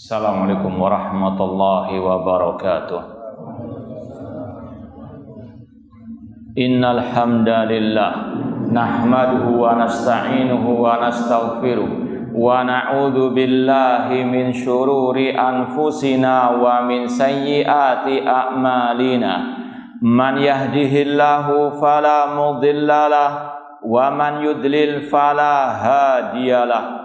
Assalamualaikum warahmatullahi wabarakatuh. Innal hamdalillah nahmaduhu wa nasta'inuhu wa nastaghfiruh wa na'udzu billahi min syururi anfusina wa min sayyiati a'malina. Man yahdihillahu fala mudhillalah wa man yudlil fala hadiyalah.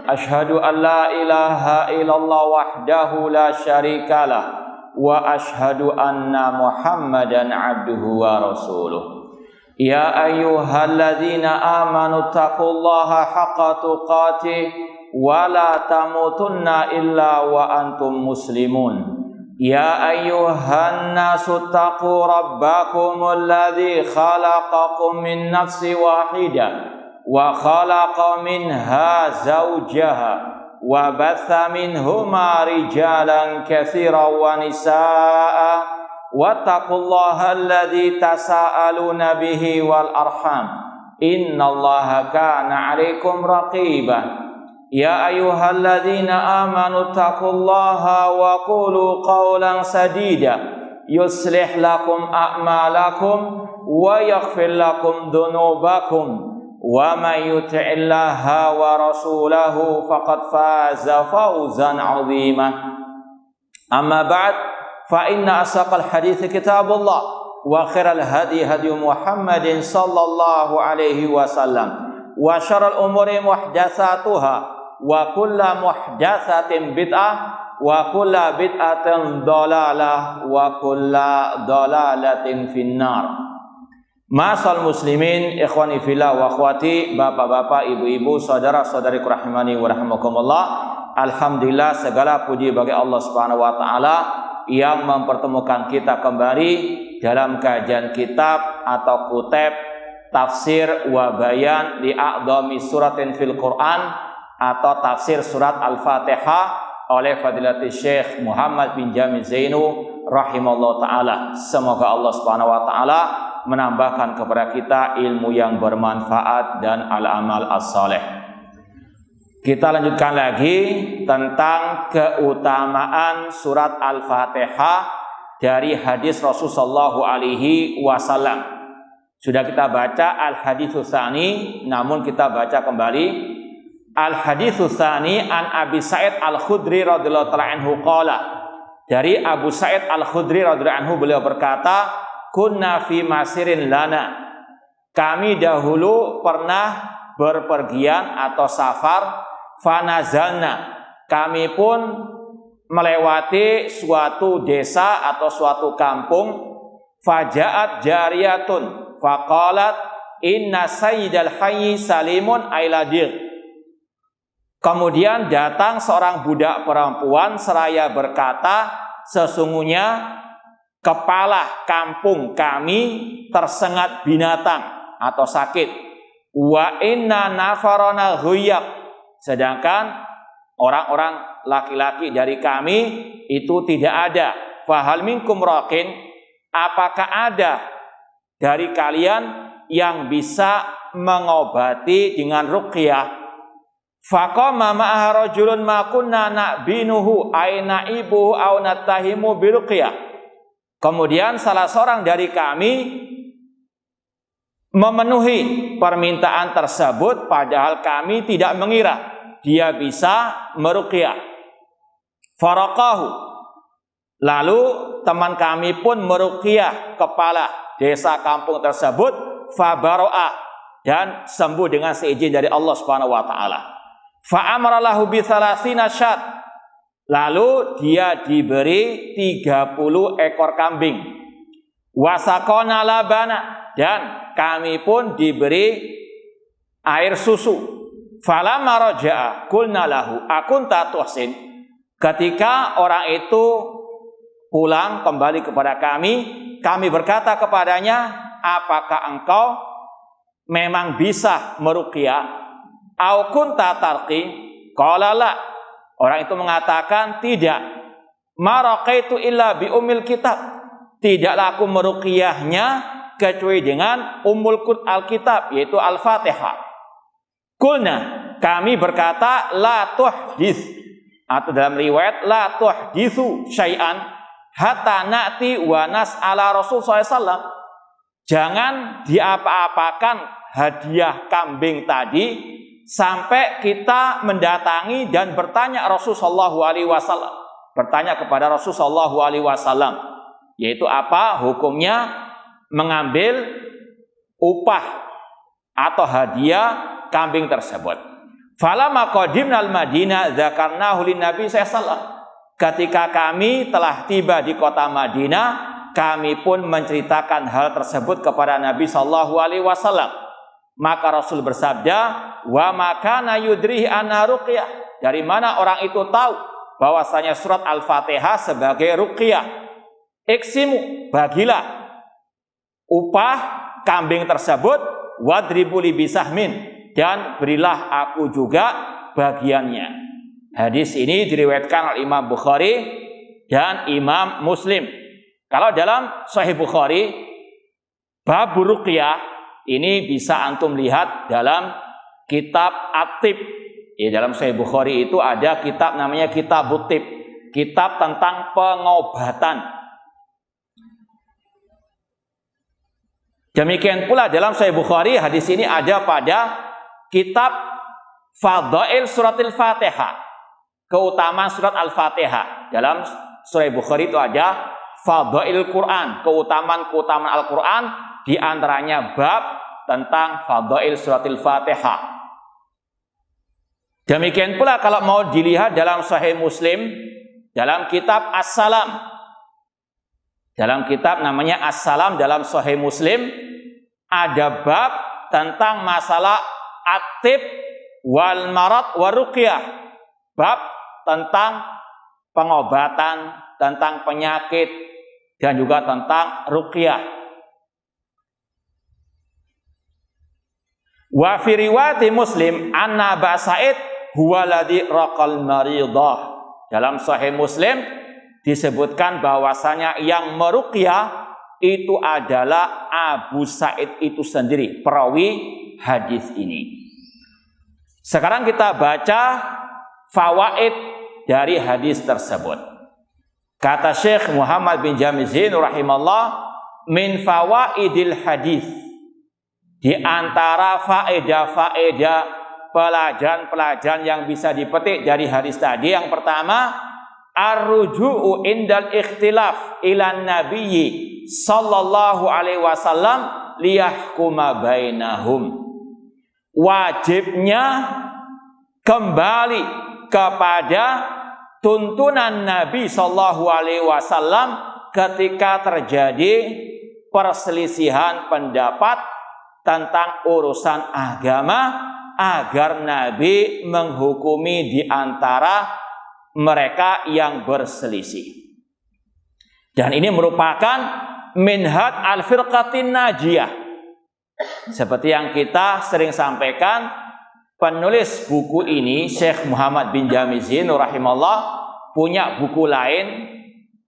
Ashhadu an la ilaha illallah wahdahu la syarikalah wa ashhadu anna Muhammadan abduhu wa rasuluh. Ya ayyuhalladzina amanu taqullaha haqqa tuqatih wa la tamutunna illa wa antum muslimun. Ya ayyuhan nasu taqu rabbakumul ladzi khalaqakum min nafsin wahidah wa khalaqa minha zawjaha wa batha minhuma rijalan katsiran wa nisaa wattaqullaha alladzi tasaaluna bihi wal arham innallaha kana 'alaikum raqiba. Ya ayyuhalladzina amanu taqullaha wa qulu qawlan sadida yuslih lakum a'malakum wa yaghfir lakum dhunubakum wa may yuti'illaha wa rasulahu faqad faza fawzan 'azima. Amma ba'd, fa inna asaqal hadits kitabullah wa khairal hadi hadi Muhammadin sallallahu alaihi wasallam wa syarrul umuri muhdatsatuha wa kullu muhdatsatin bid'ah wa kullu bid'atin dhalalah wa kullu dhalalatin finnar. Masal muslimin, ikhwani fillah wa akhwati, bapak-bapak, ibu-ibu, saudara-saudari rahimani wa rahimakumullah. Alhamdulillah, segala puji bagi Allah Subhanahu wa taala yang mempertemukan kita kembali dalam kajian kitab atau kutub tafsir wa bayan li a'dhami suratin fil Quran atau tafsir surat Al-Fatihah oleh Fadilatul Syekh Muhammad bin Jamil Zainu rahimallahu taala. Semoga Allah Subhanahu wa taala menambahkan kepada kita ilmu yang bermanfaat dan al-amal as-saleh. Kita lanjutkan lagi tentang keutamaan surat Al-Fatihah dari hadis Rasulullah sallallahu alaihi wasallam. Sudah kita baca al-haditsus tsani, namun kita baca kembali al-haditsus tsani an Abi Sa'id Al-Khudri radhiyallahu ta'ala anhu qala. Dari Abu Sa'id Al-Khudri radhiyallahu anhu, beliau berkata, kunna fi masirin lana, kami dahulu pernah berpergian atau safar, fanazalna, kami pun melewati suatu desa atau suatu kampung, fajaat jariyatun faqalat inna sayyidal hayyi salimun ailadir. Kemudian datang seorang budak perempuan seraya berkata, sesungguhnya kepala kampung kami tersengat binatang atau sakit. Wa inna nafarana ghuyab, sedangkan orang-orang laki-laki dari kami itu tidak ada. Fahal minkum raqin, apakah ada dari kalian yang bisa mengobati dengan ruqyah? Faqama ma'aha rajulun ma kunna na'binuhu aina ibuhu aw natahimu biruqyah. Kemudian salah seorang dari kami memenuhi permintaan tersebut, padahal kami tidak mengira dia bisa meruqyah. Faraqahu, lalu teman kami pun meruqyah kepala desa kampung tersebut, fabaro'ah, dan sembuh dengan seizin dari Allah Subhanahu wa taala. Fa'amara lahu bi thalathina syat, lalu dia diberi 30 ekor kambing. Wasaqona labana, dan kami pun diberi air susu. Falamma raja'a qulna lahu akunta tuhsin, ketika orang itu pulang kembali kepada kami berkata kepadanya, apakah engkau memang bisa meruqyah? Au kunta tarqi? Qala la, orang itu mengatakan, tidak. Ma raqaitu illa bi ummil kitab, tidaklah aku meruqyahnya kecuali dengan ummul alkitab, yaitu Al-Fatihah. Qulna, kami berkata, la tuhdits, atau dalam riwayat la tuhditsu syai'an hatta na'ti wa nas'ala Rasul SAW. Jangan diapa-apakan hadiah kambing tadi sampai kita mendatangi dan bertanya Rasulullah SAW. Bertanya kepada Rasulullah SAW, yaitu apa hukumnya mengambil upah atau hadiah kambing tersebut. Falamma qadimnal Madinah dzakarnahu lin-nabi sallallahu. Ketika kami telah tiba di kota Madinah, kami pun menceritakan hal tersebut kepada Nabi sallallahu alaihi wasallam. Maka Rasul bersabda, "Wa makana yudrihi anna ruqyah." Dari mana orang itu tahu bahwasanya surat Al-Fatihah sebagai ruqyah? Iksimu, bagilah upah kambing tersebut, wadribu li bisahmin, dan berilah aku juga bagiannya. Hadis ini diriwayatkan oleh Imam Bukhari dan Imam Muslim. Kalau dalam Sahih Bukhari, bab ruqyah ini bisa antum lihat dalam kitab At-Tib. Ya, dalam Sahih Bukhari itu ada kitab namanya Kitab At-Tib, kitab tentang pengobatan. Demikian pula dalam Sahih Bukhari hadis ini ada pada kitab Fadail Suratil Fatihah, keutamaan surat Al-Fatihah. Dalam Sahih Bukhari itu ada Fadail Quran, keutamaan Al-Quran, di antaranya bab tentang Fadail Suratil Fatihah. Demikian pula kalau mau dilihat dalam Sahih Muslim, dalam kitab As-Salam, dalam kitab namanya As-Salam dalam Sahih Muslim, ada bab tentang masalah At-Tib wal marad wa ruqyah, bab tentang pengobatan, tentang penyakit, dan juga tentang ruqyah. Wa fi riwayat Muslim anna Aba Sa'id huwa alladhi raqal maridah. Dalam Sahih Muslim disebutkan bahwasanya yang meruqyah itu adalah Abu Sa'id itu sendiri, perawi hadis ini. Sekarang kita baca fawaid dari hadis tersebut. Kata Syekh Muhammad bin Jamil Zain rahimahullah, min fawaidil hadis, di antara faedah-faedah pelajaran-pelajaran yang bisa dipetik dari hadis tadi, yang pertama, ar-ruju'u indal ikhtilaf ilan nabiyyi sallallahu alaihi wasallam liyahkuma bainahum. Wajibnya kembali kepada tuntunan Nabi sallallahu alaihi wasallam ketika terjadi perselisihan pendapat tentang urusan agama, agar Nabi menghukumi di antara mereka yang berselisih. Dan ini merupakan minhaj al-firqatin najiyah. Seperti yang kita sering sampaikan, penulis buku ini Syekh Muhammad bin Jamil Zain rahimahullah punya buku lain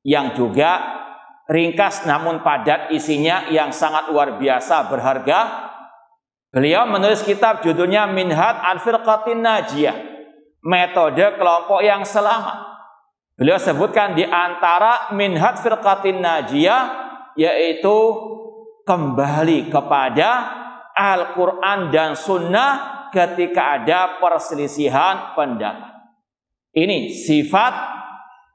yang juga ringkas namun padat isinya, yang sangat luar biasa berharga. Beliau menulis kitab judulnya Minhaj al-Firqatin Najiyah, metode kelompok yang selamat. Beliau sebutkan di antara Minhaj Firqatin Najiyah yaitu kembali kepada Al-Quran dan Sunnah ketika ada perselisihan pendapat. Ini sifat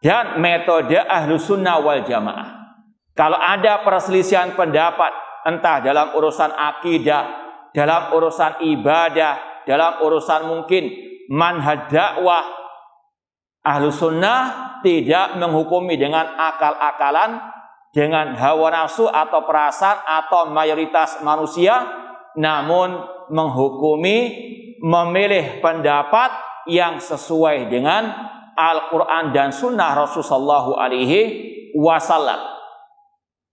dan metode Ahlu Sunnah wal Jamaah. Kalau ada perselisihan pendapat, entah dalam urusan akidah, dalam urusan ibadah, dalam urusan mungkin manhaj dakwah, Ahlu Sunnah tidak menghukumi dengan akal-akalan, dengan hawa nafsu atau perasaan atau mayoritas manusia, namun menghukumi, memilih pendapat yang sesuai dengan Al-Quran dan Sunnah Rasulullah SAW.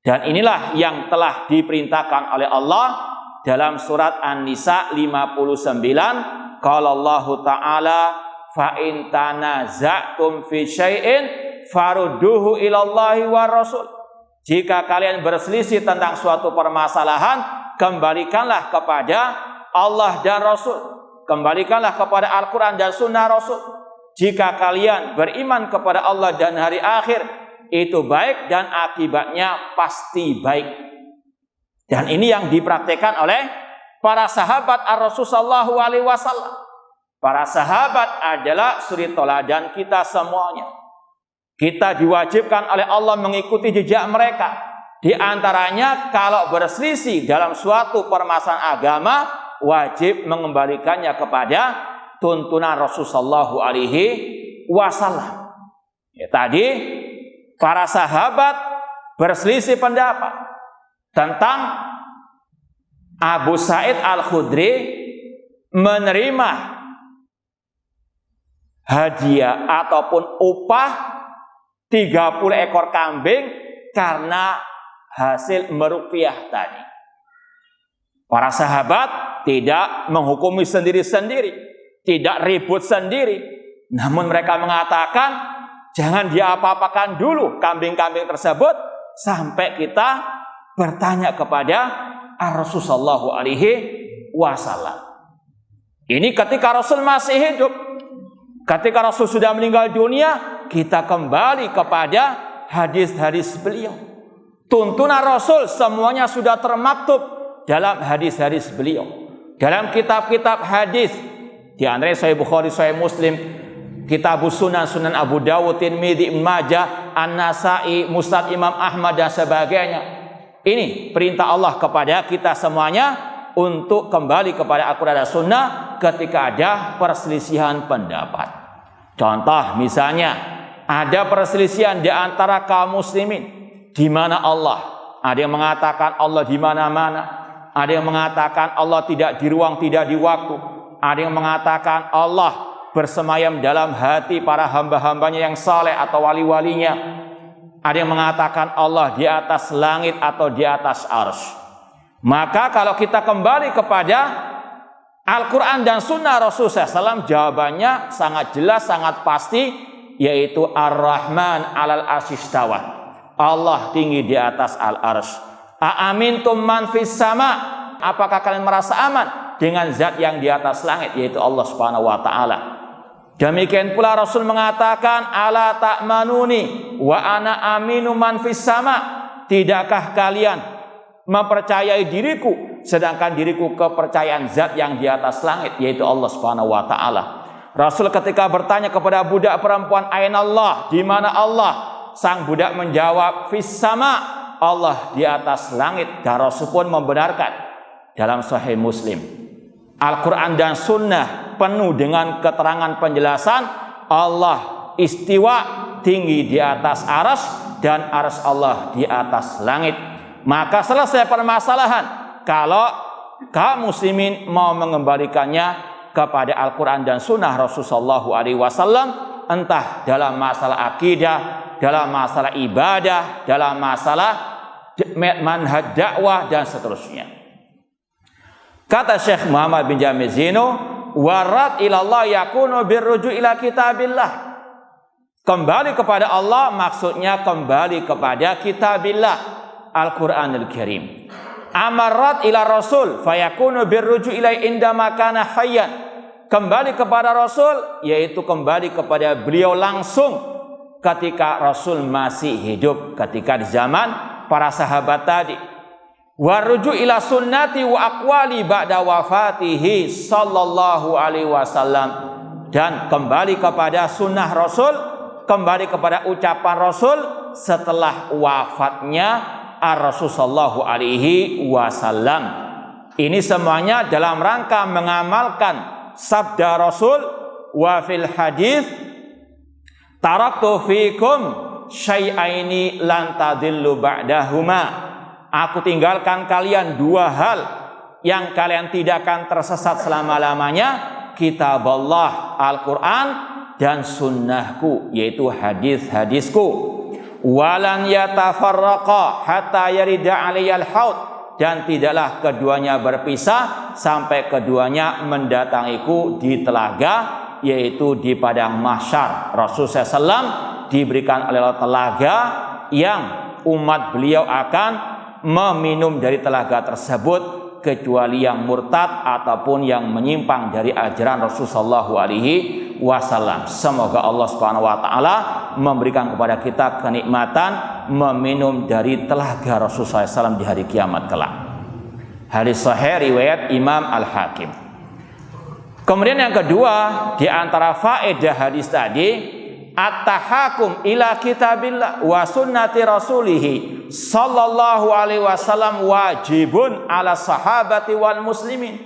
Dan inilah yang telah diperintahkan oleh Allah dalam surat An-Nisa 59. Qala Allah Ta'ala, fa in tanaza'tum fi syai'in farudduhu ilallahi wa rasul. Jika kalian berselisih tentang suatu permasalahan, kembalikanlah kepada Allah dan Rasul. Kembalikanlah kepada Al-Quran dan Sunnah Rasul. jika kalian beriman kepada Allah dan hari akhir, itu baik dan akibatnya pasti baik. Dan ini yang dipraktikkan oleh para sahabat Rasulullah SAW. Para sahabat adalah suri teladan kita semuanya. Kita diwajibkan oleh Allah mengikuti jejak mereka. Di antaranya kalau berselisih dalam suatu permasalahan agama, wajib mengembalikannya kepada tuntunan Rasulullah SAW. Ya, tadi para sahabat berselisih pendapat tentang Abu Sa'id Al-Khudri menerima hadiah ataupun upah 30 ekor kambing karena hasil meruqyah tadi. Para sahabat tidak menghukumi sendiri-sendiri, tidak ribut sendiri, namun mereka mengatakan jangan diapa-apakan dulu kambing-kambing tersebut sampai kita bertanya kepada Rasulullah SAW. Ini ketika Rasul masih hidup. Ketika Rasul sudah meninggal dunia, kita kembali kepada hadis-hadis beliau. Tuntunan Rasul semuanya sudah termaktub dalam hadis-hadis beliau. Dalam kitab-kitab hadis, di antaranya Sahih Bukhari, Sahih Muslim, Kitabus Sunan, Sunan Abu Dawud, Tirmidzi, Ibnu Majah, An-Nasa'i, Musnad Imam Ahmad dan sebagainya. Ini perintah Allah kepada kita semuanya untuk kembali kepada Al-Quran dan Sunnah ketika ada perselisihan pendapat. Contoh misalnya ada perselisihan di antara kaum muslimin, di mana Allah, ada yang mengatakan Allah di mana-mana, ada yang mengatakan Allah tidak di ruang, tidak di waktu, ada yang mengatakan Allah bersemayam dalam hati para hamba-hambanya yang saleh atau wali-walinya, ada yang mengatakan Allah di atas langit atau di atas arsy. Maka kalau kita kembali kepada Al-Quran dan Sunnah Rasulullah SAW, jawabannya sangat jelas, sangat pasti, yaitu Ar-Rahman 'alal arsy istawa. Allah tinggi di atas al-arsy. A'amintum man fis sama. Apakah kalian merasa aman dengan zat yang di atas langit, yaitu Allah Subhanahu wa taala. Demikian pula Rasul mengatakan, ala ta'manuni wa ana aminu man fis sama. Tidakkah kalian mempercayai diriku, sedangkan diriku kepercayaan zat yang di atas langit, yaitu Allah Subhanahu wa taala. Rasul ketika bertanya kepada budak perempuan, "Aina Allah?" Di mana Allah? Sang budak menjawab, "Fis sama." Allah di atas langit. Dan Rasul pun membenarkan. Dalam Sahih Muslim, Al-Quran dan Sunnah penuh dengan keterangan penjelasan Allah istiwa tinggi di atas arsy dan arsy Allah di atas langit. Maka selesai permasalahan kalau kaum muslimin mau mengembalikannya kepada Al-Quran dan Sunnah Rasulullah SAW, entah dalam masalah akidah, dalam masalah ibadah, dalam masalah manhaj dakwah dan seterusnya. Kata Syekh Muhammad bin Jamil Zino, warad ilallah yakunu birruju ila kitabillah. Kembali kepada Allah maksudnya kembali kepada kitabillah, Al-Quranul Karim. Amarat ila Rasul fayakunu birruju ilai inda makana hayyan. Kembali kepada Rasul yaitu kembali kepada beliau langsung ketika Rasul masih hidup, ketika di zaman para sahabat tadi. Waruju ila sunnati wa aqwali ba'da wafatihi sallallahu alaihi wasallam. Dan kembali kepada sunnah Rasul, kembali kepada ucapan Rasul setelah wafatnya Ar-Rasul sallallahu alaihi wasallam. Ini semuanya dalam rangka mengamalkan sabda Rasul, wa fil hadis taraktu fikum syai'aini lan tadillu ba'dahuma. Aku tinggalkan kalian dua hal yang kalian tidak akan tersesat selama-lamanya, kitab Allah Al-Quran dan sunnahku, yaitu hadis-hadisku. Walan yatafarraqa hatta yarida aliyal haud. Dan tidaklah keduanya berpisah sampai keduanya mendatangiku di telaga, yaitu di padang mahsyar. Rasulullah SAW diberikan oleh Allah telaga yang umat beliau akan meminum dari telaga tersebut kecuali yang murtad ataupun yang menyimpang dari ajaran Rasulullah SAW. Semoga Allah Subhanahu wa taala memberikan kepada kita kenikmatan meminum dari telaga Rasulullah SAW di hari kiamat kelak. Hadis sahih riwayat Imam Al-Hakim. Kemudian yang kedua, di antara faedah hadis tadi, at-tahakum ila kitabillah wa sunnati rasulih sallallahu alaihi wasallam wajibun ala sahabati wal muslimin.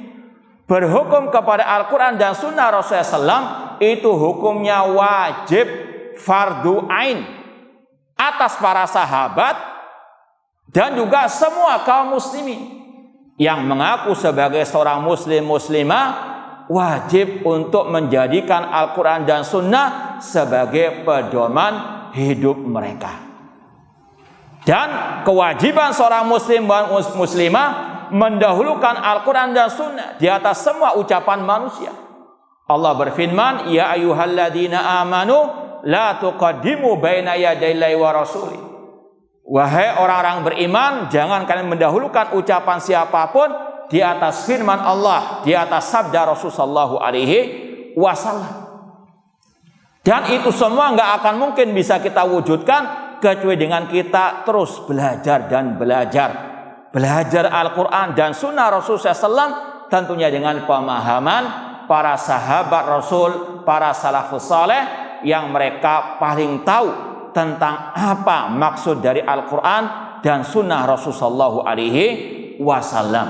Berhukum kepada Al-Quran dan sunnah Rasulullah SAW itu hukumnya wajib, fardu ain atas para sahabat dan juga semua kaum muslimin yang mengaku sebagai seorang muslim muslimah, wajib untuk menjadikan Al-Quran dan Sunnah sebagai pedoman hidup mereka. Dan kewajiban seorang muslim dan muslimah mendahulukan Al-Quran dan Sunnah di atas semua ucapan manusia. Allah berfirman, ya ayyuhalladzina amanu la tuqaddimu baina yadayillahi wa rasuli. Wahai orang-orang beriman, jangan kalian mendahulukan ucapan siapapun di atas firman Allah, di atas sabda Rasulullah SAW. Dan itu semua nggak akan mungkin bisa kita wujudkan kecuali dengan kita terus belajar dan belajar Al-Quran dan Sunnah Rasulullah SAW, tentunya dengan pemahaman para sahabat Rasul, para salafus saleh yang mereka paling tahu tentang apa maksud dari Al-Quran dan Sunnah Rasulullah SAW.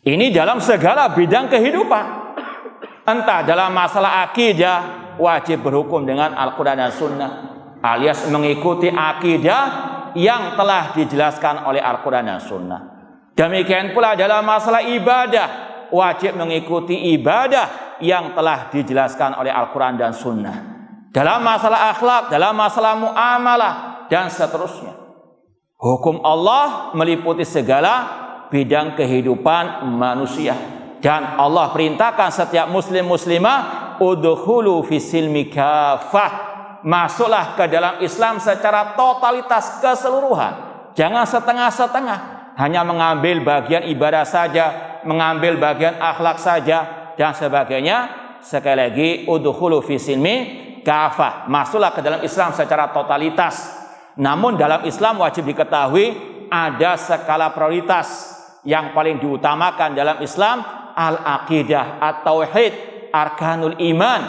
Ini dalam segala bidang kehidupan. Entah dalam masalah akidah, wajib berhukum dengan Al-Quran dan Sunnah, alias mengikuti akidah yang telah dijelaskan oleh Al-Quran dan Sunnah. Demikian pula dalam masalah ibadah, wajib mengikuti ibadah yang telah dijelaskan oleh Al-Quran dan Sunnah. Dalam masalah akhlak, dalam masalah muamalah, dan seterusnya. Hukum Allah meliputi segala bidang kehidupan manusia. Dan Allah perintahkan setiap muslim muslimah, udkhulu fisilmi kafah, masuklah ke dalam Islam secara totalitas keseluruhan. Jangan setengah-setengah, hanya mengambil bagian ibadah saja, mengambil bagian akhlak saja dan sebagainya. Sekali lagi, udkhulu fisilmi kafah, masuklah ke dalam Islam secara totalitas. Namun dalam Islam wajib diketahui ada skala prioritas. Yang paling diutamakan dalam Islam al-aqidah, at-tauhid, arkanul iman,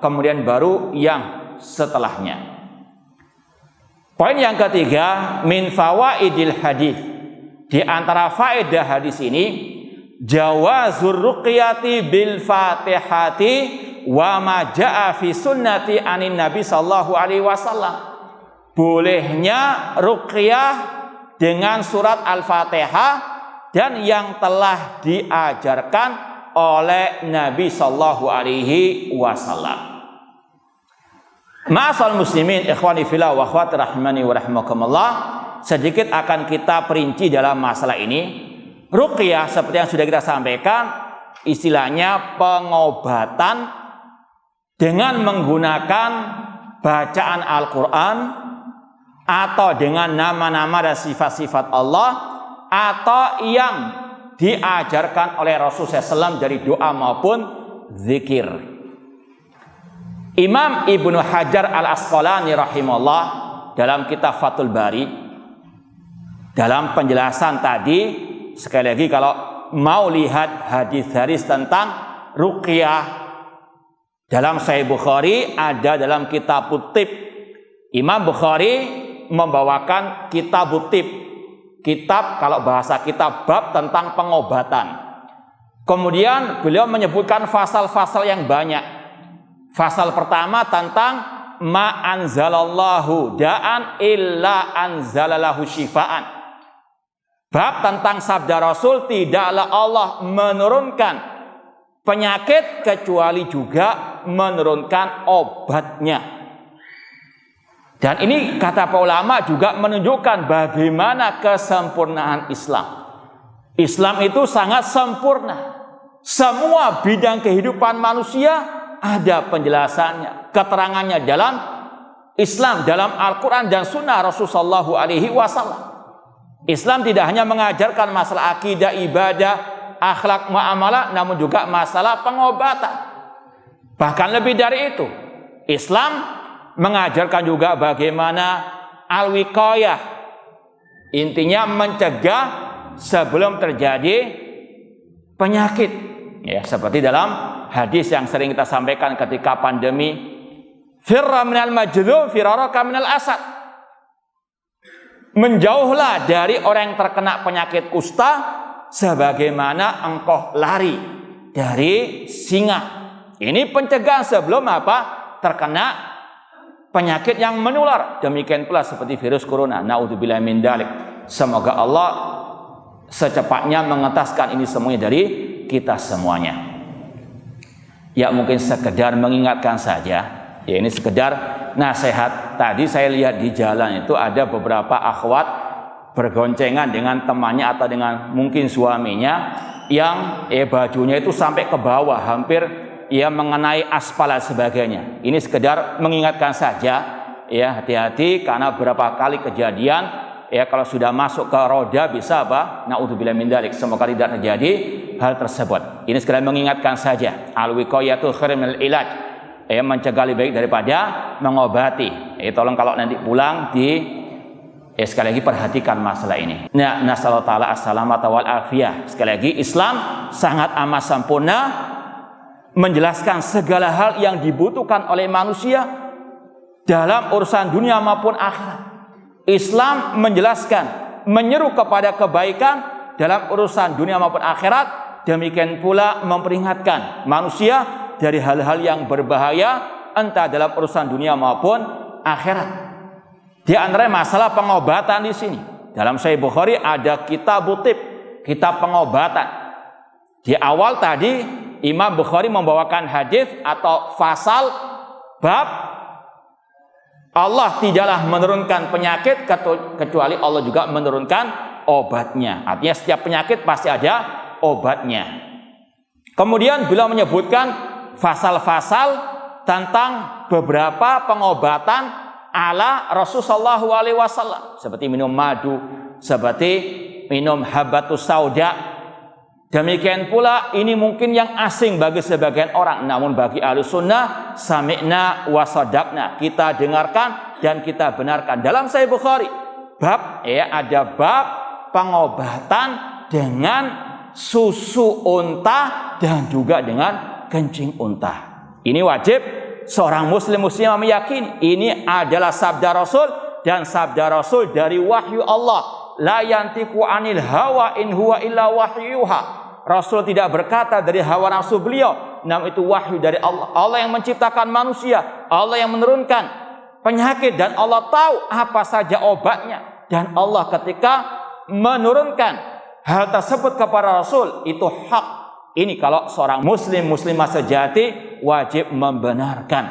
kemudian baru yang setelahnya. Poin yang ketiga, min fawaidil hadis. Di antara faedah hadis ini, jawazur ruqyati bil fatihati wa ma jaa fi sunnati anin nabi sallallahu alaihi wasallam. Bolehnya ruqyah dengan surat Al-Fatihah dan yang telah diajarkan oleh Nabi sallallahu alaihi wasallam. Ma'asal muslimin, ikhwani fillah wa akhwati rahimani wa rahimakumullah, sedikit akan kita perinci dalam masalah ini. Ruqyah seperti yang sudah kita sampaikan, istilahnya pengobatan dengan menggunakan bacaan Al-Quran atau dengan nama-nama dan sifat-sifat Allah, atau yang diajarkan oleh Rasulullah SAW dari doa maupun zikir. Imam Ibnu Hajar Al-Asqalani rahimahullah dalam kitab Fathul Bari, dalam penjelasan tadi, sekali lagi kalau mau lihat hadis-hadis tentang ruqyah dalam Sahih Bukhari, ada dalam kitab Tib. Imam Bukhari membawakan kitab Tib. Kitab, kalau bahasa kitab, bab tentang pengobatan. Kemudian beliau menyebutkan fasal-fasal yang banyak. Fasal pertama tentang ma anzalallahu da'an illa anzalalahu syifaan. Bab tentang sabda Rasul, tidaklah Allah menurunkan penyakit kecuali juga menurunkan obatnya. Dan ini kata para ulama juga menunjukkan bagaimana kesempurnaan Islam. Islam itu sangat sempurna. Semua bidang kehidupan manusia ada penjelasannya, keterangannya dalam Islam, dalam Al-Quran dan Sunnah Rasulullah SAW. Islam tidak hanya mengajarkan masalah akidah, ibadah, akhlak, muamalah, namun juga masalah pengobatan. Bahkan lebih dari itu, Islam mengajarkan juga bagaimana al-wiqayah, intinya mencegah sebelum terjadi penyakit. Ya, seperti dalam hadis yang sering kita sampaikan ketika pandemi, firra minal majlum firaraka minal asad. Menjauhlah dari orang yang terkena penyakit kusta sebagaimana engkau lari dari singa. Ini pencegahan sebelum apa? Terkena penyakit yang menular. Demikian pula seperti virus corona. Naudzubillah min dzalik. Semoga Allah secepatnya mengentaskan ini semuanya dari kita semuanya. Ya, mungkin sekedar mengingatkan saja. Ya, ini sekedar nasihat. Tadi saya lihat di jalan itu ada beberapa akhwat bergoncengan dengan temannya atau dengan mungkin suaminya yang bajunya itu sampai ke bawah, hampir mengenai aspal dan sebagainya. Ini sekedar mengingatkan saja, ya, hati-hati karena beberapa kali kejadian kalau sudah masuk ke roda bisa apa? Naudzubillah min dzalik. Semoga tidak terjadi hal tersebut. Ini sekedar mengingatkan saja. Al-wiqayatu khairun minal ilaj. Mencegah lebih baik daripada mengobati. Tolong kalau nanti pulang sekali lagi perhatikan masalah ini. Nah, nasallahu taala as-salamata wal afiyah. Sekali lagi, Islam sangat amat sempurna menjelaskan segala hal yang dibutuhkan oleh manusia dalam urusan dunia maupun akhirat. Islam menjelaskan, menyeru kepada kebaikan dalam urusan dunia maupun akhirat. Demikian pula memperingatkan manusia dari hal-hal yang berbahaya entah dalam urusan dunia maupun akhirat. Di antara masalah pengobatan di sini. Dalam Sahih Bukhari ada kitab tib, kitab pengobatan. Di awal tadi Imam Bukhari membawakan hadis atau fasal bab Allah tidaklah menurunkan penyakit kecuali Allah juga menurunkan obatnya. Artinya setiap penyakit pasti ada obatnya. Kemudian beliau menyebutkan fasal-fasal tentang beberapa pengobatan ala Rasulullah SAW, seperti minum madu, seperti minum habatus sauda. Demikian pula ini mungkin yang asing bagi sebagian orang, namun bagi Ahlus Sunnah sami'na wa sadaqna, kita dengarkan dan kita benarkan. Dalam Sahih Bukhari ada bab pengobatan dengan susu unta dan juga dengan kencing unta. Ini wajib seorang muslimah meyakini ini adalah sabda Rasul dan sabda Rasul dari wahyu Allah. La yantiqu anil hawa in huwa illa wahyuha. Rasul tidak berkata dari hawa nafsu beliau, namun itu wahyu dari Allah. Allah yang menciptakan manusia, Allah yang menurunkan penyakit dan Allah tahu apa saja obatnya. Dan Allah ketika menurunkan hal tersebut kepada Rasul itu hak. Ini kalau seorang muslimah sejati wajib membenarkan.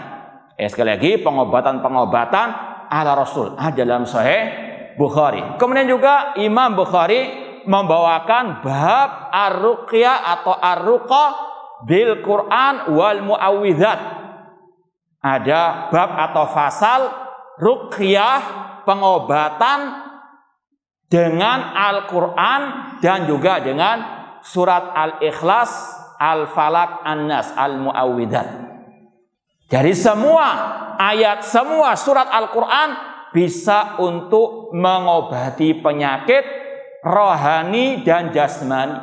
Sekali lagi pengobatan-pengobatan ala Rasul ada dalam Sahih Bukhari. Kemudian juga Imam Bukhari membawakan bab ar-ruqyah atau ar-ruqa bil Quran wal muawwidzat. Ada bab atau fasal ruqyah, pengobatan dengan Al-Quran dan juga dengan surat Al-Ikhlas, Al-Falaq, An-Nas, Al-Mu'awwidzat. Dari semua ayat, semua surat Al-Quran bisa untuk mengobati penyakit rohani dan jasmani.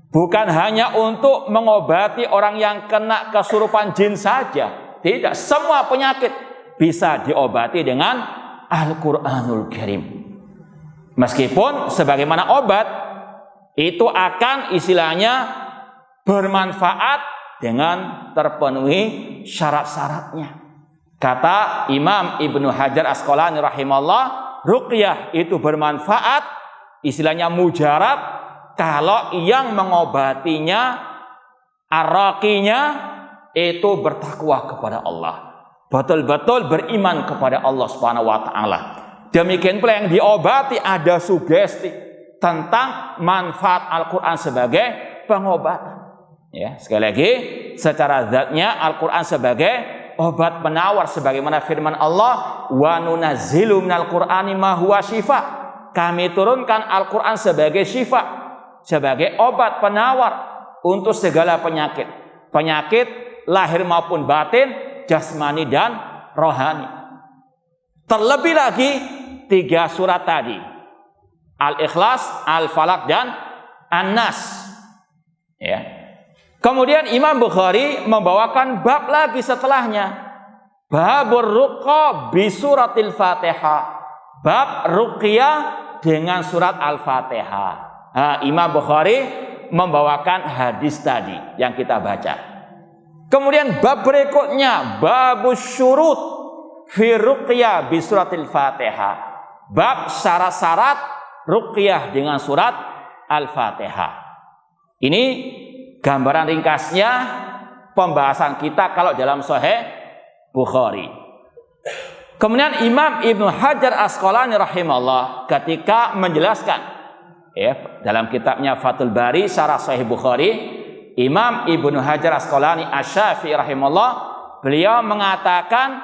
Bukan hanya untuk mengobati orang yang kena kesurupan jin saja. Tidak, semua penyakit bisa diobati dengan Al-Quranul Karim. Meskipun sebagaimana obat itu akan istilahnya bermanfaat dengan terpenuhi syarat-syaratnya. Kata Imam Ibnu Hajar Asqalani rahimahullah, ruqyah itu bermanfaat, istilahnya mujarab, kalau yang mengobatinya, araqinya itu bertakwa kepada Allah, betul-betul beriman kepada Allah Subhanahu wa taala. Demikian pula yang diobati ada sugesti tentang manfaat Al-Quran sebagai pengobatan. Ya, sekali lagi, secara zatnya Al-Quran sebagai obat penawar, sebagaimana firman Allah, wa nunazzilu minal Qur'ani ma huwa syifa. kami turunkan Al-Quran sebagai syifa, sebagai obat penawar untuk segala penyakit. Penyakit lahir maupun batin, jasmani dan rohani. Terlebih lagi 3 surat tadi. Al-Ikhlas, Al-Falaq dan An-Nas. Ya. Kemudian Imam Bukhari membawakan bab lagi setelahnya. Babur ruqa bi suratil Fatihah. Bab ruqyah dengan surat Al-Fatihah. Imam Bukhari membawakan hadis tadi yang kita baca. Kemudian bab berikutnya, babus syurut fi ruqyah bi suratil Fatihah. Bab syarat-syarat ruqyah dengan surat Al-Fatihah. Ini gambaran ringkasnya pembahasan kita kalau dalam Sahih Bukhari. Kemudian Imam Ibnu Hajar Asqalani rahimahullah ketika menjelaskan dalam kitabnya Fathul Bari Syarah Sahih Bukhari, Imam Ibnu Hajar Asqalani Asy-Syafi'i rahimahullah, beliau mengatakan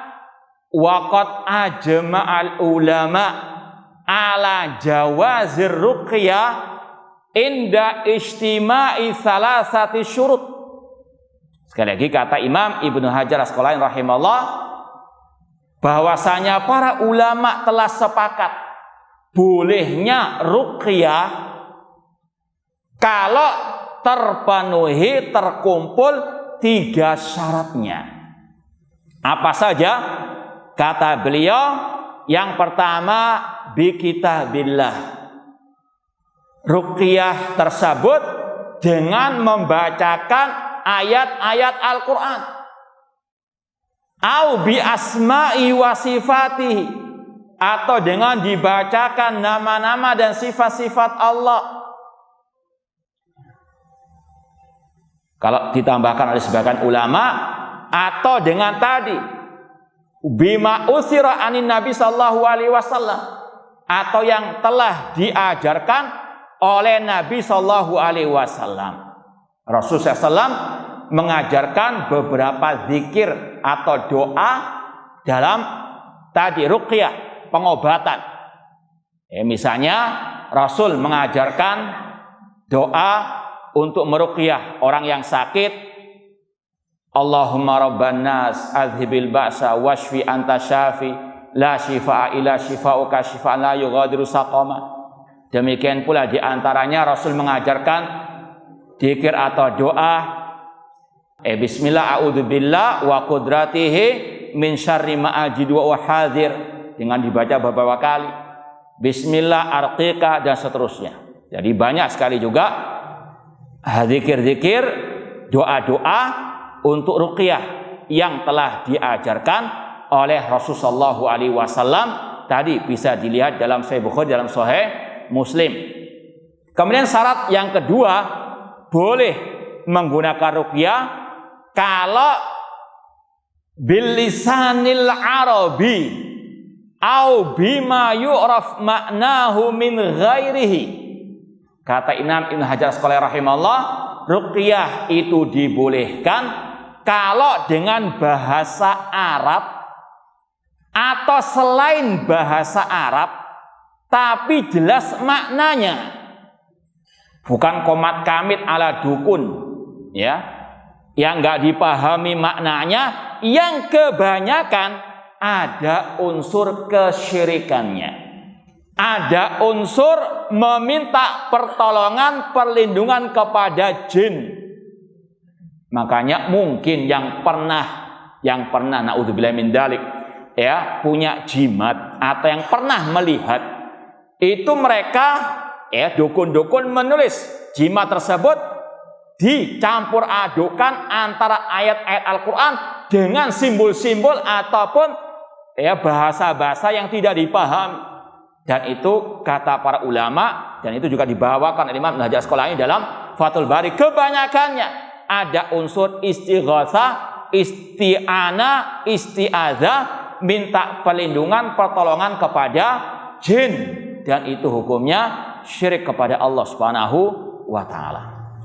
waqad ajma'al ulama ala jawazir ruqyah inda ijtima'i salasati syurut. Sekali lagi kata Imam Ibnu Hajar Asqalani rahimahullah, bahwasanya para ulama telah sepakat bolehnya ruqyah kalau terpenuhi, terkumpul 3 syaratnya. Apa saja? Kata beliau, yang pertama bi kitabillah. Ruqyah tersebut dengan membacakan ayat-ayat Al-Quran. Au bi asma'i wa sifatihi, atau dengan dibacakan nama-nama dan sifat-sifat Allah. Kalau ditambahkan oleh sebagian ulama, atau dengan tadi bima usira anin Nabi sallallahu alaihi wasallam, atau yang telah diajarkan oleh Nabi sallallahu alaihi wasallam. Rasulullah SAW mengajarkan beberapa zikir atau doa dalam tadi ruqyah, pengobatan. Misalnya Rasul mengajarkan doa untuk meruqyah orang yang sakit. Allahumma rabban nas azhibil ba'sa washfi anta syafi la shifaa illa shifauka shifaan la yughadiru saqama. Demikian pula diantaranya Rasul mengajarkan zikir atau doa bismillah a'udzubillah wa qudratihi min syarri ma ajidu wa hadir, dengan dibaca beberapa kali. Bismillah arqika dan seterusnya. Jadi banyak sekali juga zikir-zikir, doa-doa untuk ruqyah yang telah diajarkan oleh Rasulullah SAW. Tadi bisa dilihat dalam Sahih Bukhari, dalam Sahih Muslim. Kemudian syarat yang kedua, boleh menggunakan ruqyah kalau bil lisanil arabi au bima yu'raf ma'nahu min ghairihi. Kata Imam Ibnu Hajar Asqalani rahimahullah, ruqyah itu dibolehkan kalau dengan bahasa Arab atau selain bahasa Arab tapi jelas maknanya. Bukan komat kamit ala dukun, ya, yang nggak dipahami maknanya, yang kebanyakan ada unsur kesyirikannya, ada unsur meminta pertolongan, perlindungan kepada jin. Makanya mungkin yang pernah naudzubillah min dzalik, ya, punya jimat atau yang pernah melihat itu, mereka dukun-dukun menulis jimat tersebut dicampur adukan antara ayat-ayat Al-Quran dengan simbol-simbol ataupun bahasa-bahasa yang tidak dipahami. Dan itu kata para ulama, dan itu juga dibawakan oleh Imam Ibnu Hajar Asqalani dalam Fathul Bari, kebanyakannya ada unsur istighatsah, isti'anah, isti'adzah, minta perlindungan, pertolongan kepada jin, dan itu hukumnya syirik kepada Allah Subhanahu wa taala.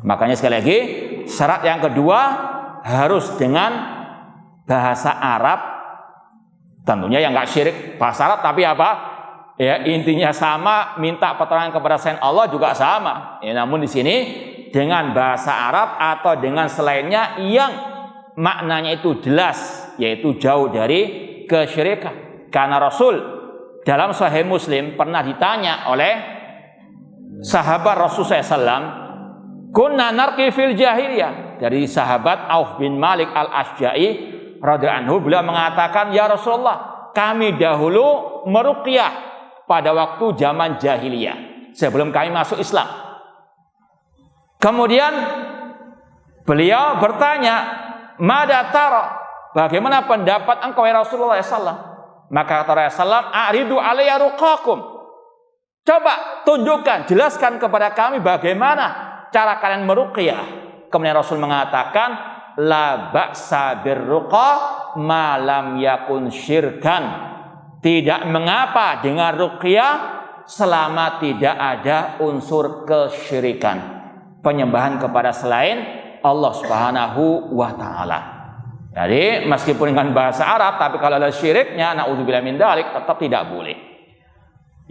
Makanya sekali lagi, syarat yang kedua harus dengan bahasa Arab, tentunya yang enggak syirik bahasa Arab, tapi apa? Ya, intinya sama, minta pertolongan kepada selain Allah juga sama. Ya, namun di sini dengan bahasa Arab atau dengan selainnya yang maknanya itu jelas, yaitu jauh dari kesyirikan. Karena Rasul dalam Sahih Muslim pernah ditanya oleh sahabat Rasul SAW, kunna narqi fil jahiliyah, dari sahabat Auf bin Malik al-Asja'i radhiyallahu anhu, beliau mengatakan, ya Rasulullah, kami dahulu meruqyah pada waktu zaman jahiliyah sebelum kami masuk Islam. Kemudian beliau bertanya, mada tara, bagaimana pendapat engkau ya Rasulullah SAW? Maka kata Rasulullah, a'ridu alayya ruqakum, coba tunjukkan, jelaskan kepada kami bagaimana cara kalian meruqyah. Kemudian Rasul mengatakan, la ba'sa birruqa ma lam yakun syirkan, tidak mengapa dengan ruqyah selama tidak ada unsur kesyirikan, penyembahan kepada selain Allah Subhanahu wa taala. Jadi meskipun dengan bahasa Arab, tapi kalau ada syiriknya, naudzubillah min dzalik, tetap tidak boleh.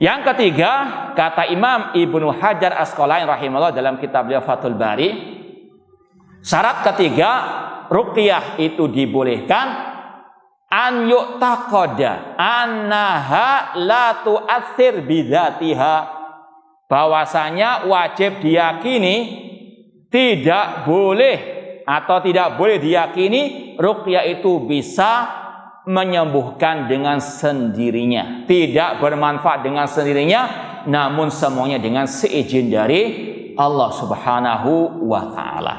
Yang ketiga, kata Imam Ibnu Hajar Asqalani rahimahullah dalam kitab beliau Fathul Bari, syarat ketiga ruqyah itu dibolehkan an yu'taqada annaha la tu'athir bidzatiha, bahwasanya wajib diyakini, tidak boleh atau tidak boleh diyakini ruqyah itu bisa menyembuhkan dengan sendirinya, tidak bermanfaat dengan sendirinya, namun semuanya dengan seizin dari Allah Subhanahu wa taala.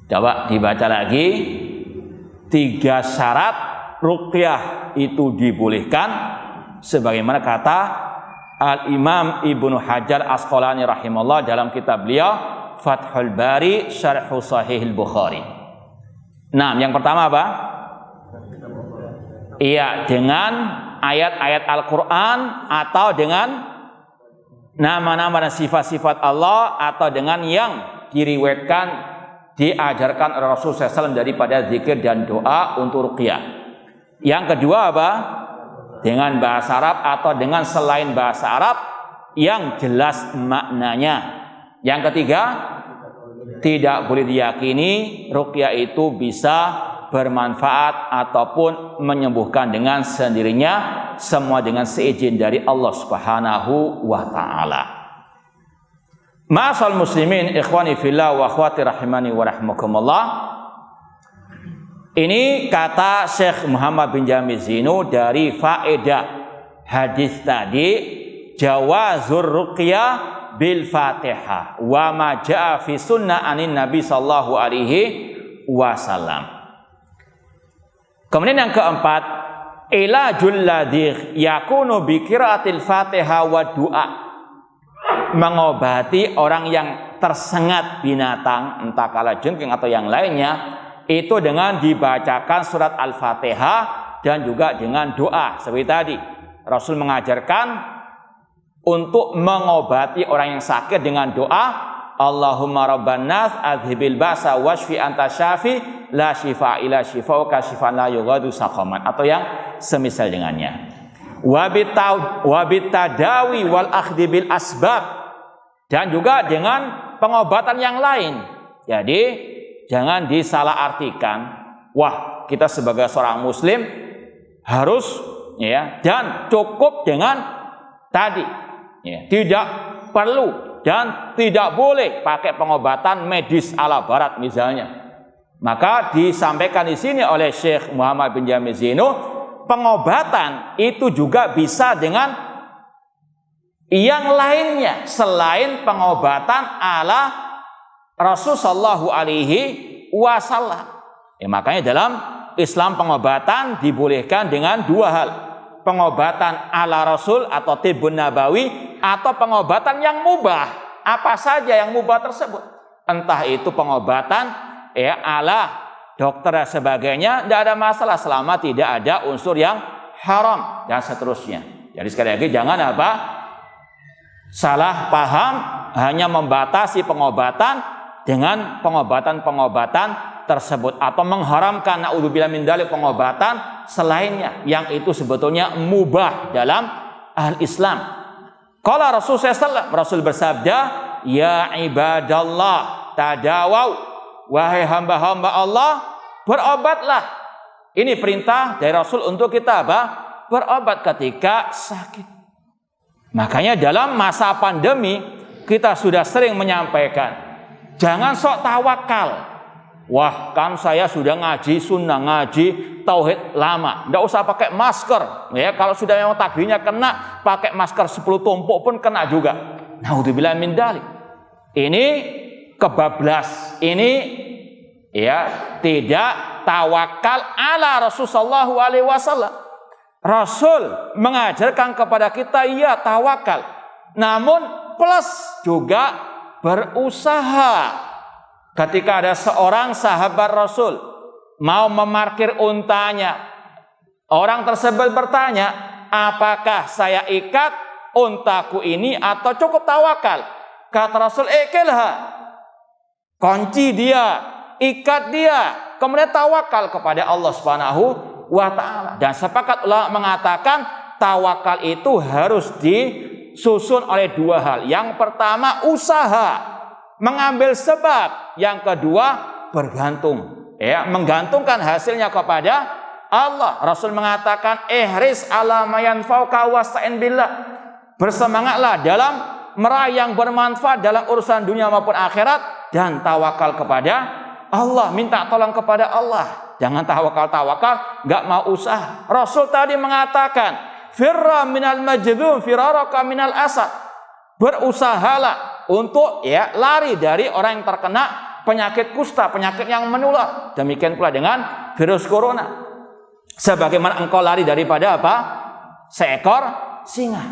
Coba dibaca lagi. 3 syarat ruqyah itu dibolehkan sebagaimana kata Al-Imam Ibnu Hajar Asqalani rahimahullah dalam kitab beliau Fathul Bari Syarh Sahih Al-Bukhari. Nah, yang pertama apa? Iya, dengan ayat-ayat Al-Qur'an atau dengan nama-nama dan sifat-sifat Allah, atau dengan yang diriwayatkan diajarkan oleh Rasulullah SAW daripada zikir dan doa untuk ruqyah. Yang kedua apa? Dengan bahasa Arab atau dengan selain bahasa Arab yang jelas maknanya. Yang ketiga, tidak boleh diyakini ruqyah itu bisa bermanfaat ataupun menyembuhkan dengan sendirinya, semua dengan seizin dari Allah Subhanahu wa taala. Ma'asal muslimin ikhwani fillah wa akhwati rahimani wa rahmakumullah. Ini kata Syekh Muhammad bin Jamil Zinu dari faedah hadis tadi, jawazur ruqyah bil Fatihah wa ma jaa fi sunnah anin Nabi sallallahu alaihi wasallam. Kemudian yang keempat, ilajul ladzi yakunu bi qiraatil Fatihah wa du'a, mengobati orang yang tersengat binatang, entah kalajengking atau yang lainnya, itu dengan dibacakan surat Al-Fatihah dan juga dengan doa. Seperti tadi, Rasul mengajarkan untuk mengobati orang yang sakit dengan doa, Allahumma rabban nas adhibil ba'sa washfi anta syafi la shifa ila shifauka shifaan la yughadiru saqaman, atau yang semisal dengannya. Wabitadawi wal akhdhi bil asbab, dan juga dengan pengobatan yang lain. Jadi jangan disalahartikan, wah kita sebagai seorang muslim harus ya dan cukup dengan tadi ya, tidak perlu dan tidak boleh pakai pengobatan medis ala barat misalnya. Maka disampaikan di sini oleh Syekh Muhammad bin Jamil Zinu, pengobatan itu juga bisa dengan yang lainnya selain pengobatan ala Rasul sallallahu alaihi wasallam. Ya, makanya dalam Islam pengobatan dibolehkan dengan 2 hal. Pengobatan ala Rasul atau tibbun nabawi, atau pengobatan yang mubah. Apa saja yang mubah tersebut. Entah itu pengobatan ya ala dokter dan sebagainya, tidak ada masalah selama tidak ada unsur yang haram dan seterusnya. Jadi sekali lagi jangan apa? Salah paham hanya membatasi pengobatan dengan pengobatan-pengobatan tersebut atau mengharamkan naudzubillah min dzalik pengobatan selainnya yang itu sebetulnya mubah dalam al-Islam. Qala Rasul sallallahu Rasul bersabda, ya ibadallah tadawau, wahai hamba-hamba Allah, berobatlah. Ini perintah dari Rasul untuk kita apa? Berobat ketika sakit. Makanya dalam masa pandemi kita sudah sering menyampaikan, jangan sok tawakal. Wah, kan saya sudah ngaji sunnah, ngaji tauhid lama, nggak usah pakai masker. Ya, kalau sudah memang takdirnya kena, pakai masker 10 tumpuk pun kena juga. Naudzubillah min dzalik. Ini kebablas. Ini ya tidak tawakal ala Rasulullah SAW. Rasul mengajarkan kepada kita ya tawakal, namun plus juga berusaha. Ketika ada seorang sahabat Rasul mau memarkir untanya, orang tersebut bertanya, apakah saya ikat untaku ini atau cukup tawakal? Kata Rasul, ikilha, kunci dia, ikat dia, kemudian tawakal kepada Allah Subhanahu wa Ta'ala. Dan sepakat ulama mengatakan tawakal itu harus disusun oleh dua hal. Yang pertama usaha, mengambil sebab. Yang kedua bergantung, ya, menggantungkan hasilnya kepada Allah. Rasul mengatakan ihris ala ma yanfa'uka wasta'in billah. Bersemangatlah dalam meraih yang bermanfaat dalam urusan dunia maupun akhirat dan tawakal kepada Allah, minta tolong kepada Allah. Jangan tawakal, enggak mau usaha. Rasul tadi mengatakan, firra minal majdum firaraka minal asad. Berusahalah untuk ya lari dari orang yang terkena penyakit kusta, penyakit yang menular. Demikian pula dengan virus corona. Sebagaimana engkau lari daripada apa? Seekor singa.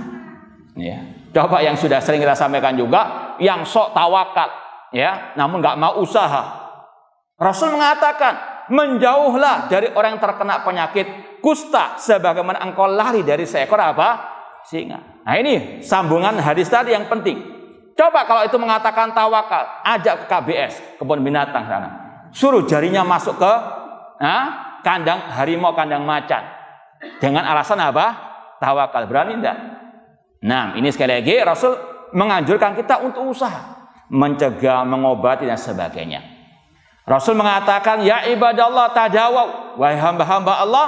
Ya. Coba yang sudah sering kita sampaikan juga, yang sok tawakal, ya, namun nggak mau usaha. Rasul mengatakan, menjauhlah dari orang yang terkena penyakit kusta, sebagaimana engkau lari dari seekor apa? Singa. Nah ini sambungan hadis tadi yang penting. Coba kalau itu mengatakan tawakal, ajak ke KBS, kebun binatang sana. Suruh jarinya masuk ke kandang harimau, kandang macan. Dengan alasan apa? Tawakal. Berani enggak? Nah, ini sekali lagi Rasul menganjurkan kita untuk usaha, mencegah, mengobati dan sebagainya. Rasul mengatakan, ya ibadallah tadawau, wahai hamba-hamba Allah,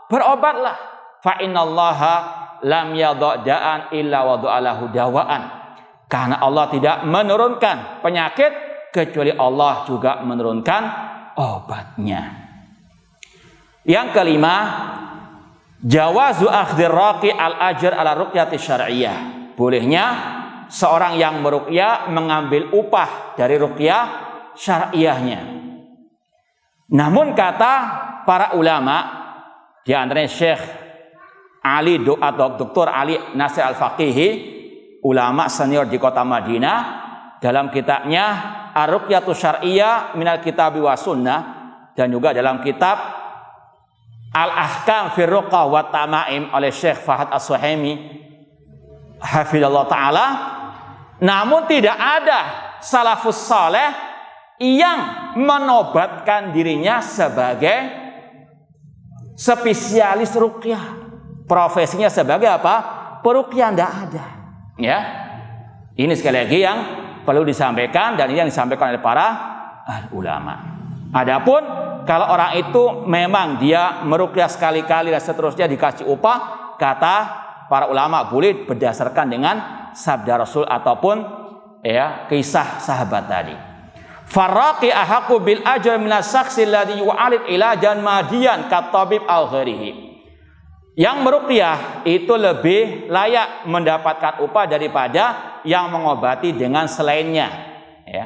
berobatlah. Fa innallaha lam yadha'an illa wada'alahu dawaan. Karena Allah tidak menurunkan penyakit kecuali Allah juga menurunkan obatnya. Yang kelima, jawazu akhdhir raqi al-ajr ala ruqyati syar'iyyah. Bolehnya seorang yang meruqyah mengambil upah dari ruqyah syar'iyyahnya. Namun kata para ulama, di antaranya Syekh Ali atau Dr. Ali Nasir Al-Faqihi, ulama senior di kota Madinah, dalam kitabnya Ar-Ruqyatu Syar'iyyah minal Kitabi wa Sunnah, dan juga dalam kitab Al-Ahkam fi Ruqah wa Tamaim oleh Syekh Fahad As-Suhaimi hafizallahu taala. Namun tidak ada salafus saleh yang menobatkan dirinya sebagai spesialis ruqyah. Profesinya sebagai apa? Peruqyah, tidak ada. Ya, ini sekali lagi yang perlu disampaikan, dan ini yang disampaikan oleh para ulama. Adapun kalau orang itu memang dia meruqyah sekali-kali dan seterusnya dikasih upah, kata para ulama boleh berdasarkan dengan sabda Rasul ataupun ya kisah sahabat tadi. Farraqi ahaqu bil ajr min as-shakhsi alladhi yu'alid ilajan madiyan katabib al-ghairihi. Yang meruqyah itu lebih layak mendapatkan upah daripada yang mengobati dengan selainnya, ya.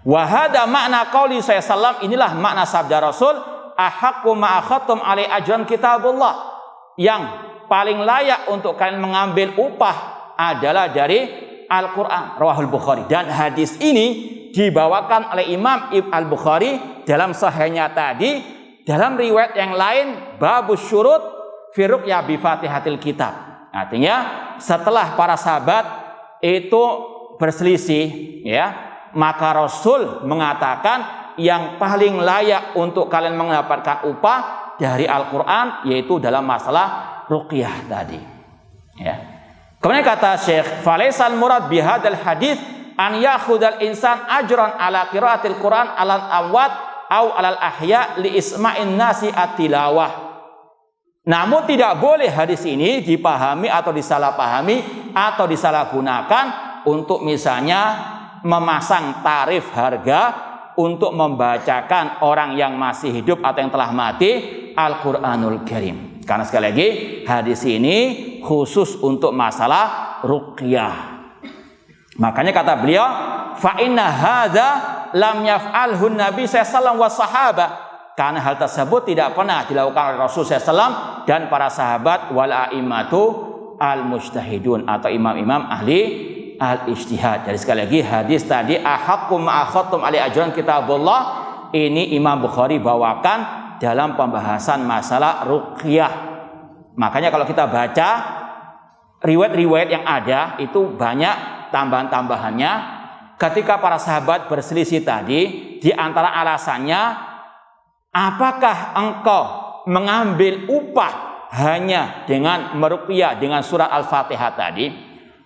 Wa hada makna qauli sallallahu, inilah makna sabda Rasul, ahaqqu ma akhadtum alai ajran kitabullah. Yang paling layak untuk kalian mengambil upah adalah dari Al-Qur'an, rawahul Bukhari. Dan hadis ini dibawakan oleh Imam Al-Bukhari dalam sahihnya tadi, dalam riwayat yang lain babus syurut fi ruqyah bi Fatihatil Kitab. Artinya setelah para sahabat itu berselisih, ya, maka Rasul mengatakan yang paling layak untuk kalian mendapatkan upah dari Al-Quran, yaitu dalam masalah ruqyah tadi. Ya. Kemudian kata Syekh, falaisal murad bihadal hadis an yakhudal insan ajran ala qiraatil Quran alal amwat au alal ahya li isma'in nasi at-tilawah. Namun tidak boleh hadis ini dipahami atau disalahpahami atau disalahgunakan untuk misalnya memasang tarif harga untuk membacakan orang yang masih hidup atau yang telah mati Al-Quranul Karim. Karena sekali lagi hadis ini khusus untuk masalah ruqyah. Makanya kata beliau, fa inna hadza lam yaf'alhu Nabi sallallahu wa sahabah. Karena hal tersebut tidak pernah dilakukan oleh Rasul sallallahu dan para sahabat wal a'immatu al-mujtahidun atau imam-imam ahli al-ijtihad. Jadi sekali lagi hadis tadi ahaqqum ma'akhadtum ali ajran kitabullah, ini Imam Bukhari bawakan dalam pembahasan masalah ruqyah. Makanya kalau kita baca riwayat-riwayat yang ada itu banyak tambahan-tambahannya. Ketika para sahabat berselisih tadi, di antara alasannya, apakah engkau mengambil upah hanya dengan meruqyah dengan surah Al-Fatihah tadi?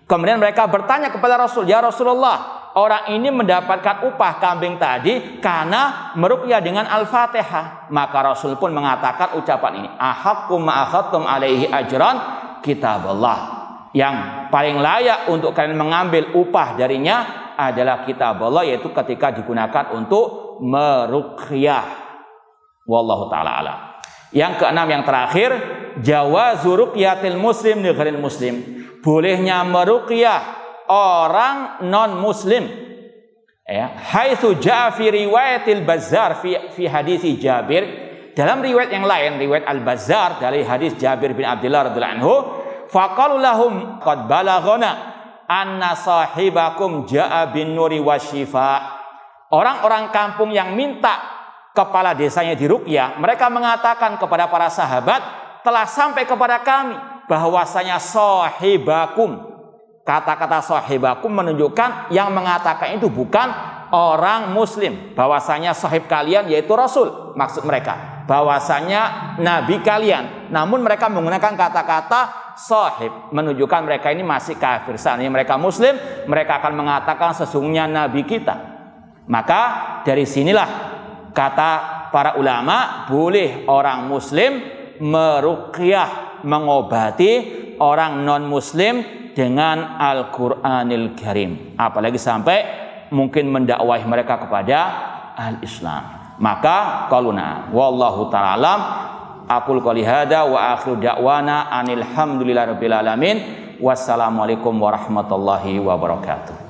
Kemudian mereka bertanya kepada Rasul, ya Rasulullah, orang ini mendapatkan upah kambing tadi karena meruqyah dengan Al-Fatihah. Maka Rasul pun mengatakan ucapan ini, ahaqqum ma'akhadtum alaihi ajran kitabullah. Yang paling layak untuk kalian mengambil upah darinya adalah kitabullah, yaitu ketika digunakan untuk meruqyah. Wallahu ta'ala alam. Yang keenam, yang terakhir, jawazu ruqyatil muslim li ghairil muslim. Bolehnya meruqyah orang non muslim, ya, haitsu jaa fi riwayatil Bazzar fi hadis Jabir, dalam riwayat yang lain, riwayat Al-Bazzar dari hadis Jabir bin Abdullah radhiyallahu anhu, faqalu lahum qad balaghana anna sahibakum jaa bin nuri wasyifa. Orang-orang kampung yang minta kepala desanya diruqyah, mereka mengatakan kepada para sahabat, telah sampai kepada kami bahwasanya sahibakum, kata-kata sahibakum menunjukkan yang mengatakan itu bukan orang muslim, bahwasanya sahib kalian yaitu Rasul, maksud mereka bahwasanya nabi kalian, namun mereka menggunakan kata-kata sahib menunjukkan mereka ini masih kafir. Seandainya mereka muslim, mereka akan mengatakan sesungguhnya nabi kita. Maka dari sinilah kata para ulama, boleh orang muslim meruqyah, mengobati orang non muslim dengan Al-Qur'anil Karim, apalagi sampai mungkin mendakwahi mereka kepada al-Islam. Maka qaluna wallahu ta'ala alam, aqul qouli hada wa akhiru da'wana anil hamdulillahi rabbil alamin. Wassalamualaikum warahmatullahi wabarakatuh.